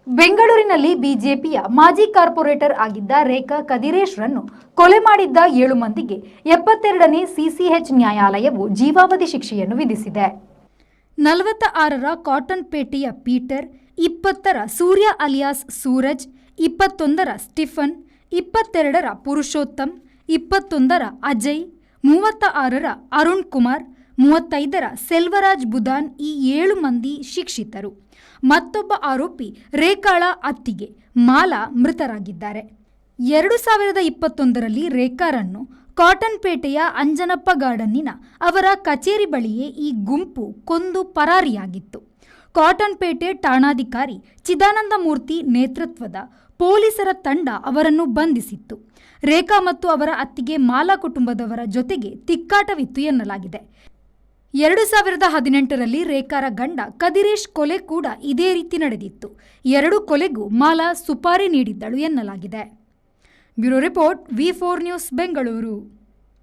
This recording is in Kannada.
ಬೆಂಗಳೂರಿನಲ್ಲಿ ಬಿಜೆಪಿಯ ಮಾಜಿ ಕಾರ್ಪೊರೇಟರ್ ಆಗಿದ್ದ ರೇಖಾ ಕದಿರೇಶ್ರನ್ನು ಕೊಲೆ ಮಾಡಿದ್ದ 7 ಮಂದಿಗೆ 72ನೇ ಸಿಸಿಎಚ್ ನ್ಯಾಯಾಲಯವು ಜೀವಾವಧಿ ಶಿಕ್ಷೆಯನ್ನು ವಿಧಿಸಿದೆ. 46ರ ಕಾಟನ್ ಪೇಟೆಯ ಪೀಟರ್, 20ರ ಸೂರ್ಯ ಅಲಿಯಾಸ್ ಸೂರಜ್, 21ರ ಸ್ಟಿಫನ್, 22ರ ಪುರುಷೋತ್ತಮ್, 21ರ ಅಜಯ್, 36ರ ಅರುಣ್ ಕುಮಾರ್, 35ರ ಸೆಲ್ವರಾಜ್ ಬುದಾನ್ ಈ 7 ಮಂದಿ ಶಿಕ್ಷಿತರು. ಮತ್ತೊಬ್ಬ ಆರೋಪಿ ರೇಖಾಳ ಅತ್ತಿಗೆ ಮಾಲಾ ಮೃತರಾಗಿದ್ದಾರೆ. 2021ರಲ್ಲಿ ರೇಖಾರನ್ನು ಕಾಟನ್ ಪೇಟೆಯ ಅಂಜನಪ್ಪ ಗಾರ್ಡನ್ನಿನ ಅವರ ಕಚೇರಿ ಬಳಿಯೇ ಈ ಗುಂಪು ಕೊಂದು ಪರಾರಿಯಾಗಿತ್ತು. ಕಾಟನ್ ಪೇಟೆ ಠಾಣಾಧಿಕಾರಿ ಚಿದಾನಂದಮೂರ್ತಿ ನೇತೃತ್ವದ ಪೊಲೀಸರ ತಂಡ ಅವರನ್ನು ಬಂಧಿಸಿತ್ತು. ರೇಖಾ ಮತ್ತು ಅವರ ಅತ್ತಿಗೆ ಮಾಲಾ ಕುಟುಂಬದವರ ಜೊತೆಗೆ ತಿಕ್ಕಾಟವಿತ್ತು ಎನ್ನಲಾಗಿದೆ. 2018ರಲ್ಲಿ ರೇಖಾರ ಗಂಡ ಕದಿರೇಶ್ ಕೊಲೆ ಕೂಡ ಇದೇ ರೀತಿ ನಡೆದಿತ್ತು. 2 ಕೊಲೆಗೂ ಮಾಲಾ ಸುಪಾರಿ ನೀಡಿದ್ದಳು ಎನ್ನಲಾಗಿದೆ. ಬ್ಯೂರೋ ರಿಪೋರ್ಟ್, ವಿ4 ನ್ಯೂಸ್, ಬೆಂಗಳೂರು.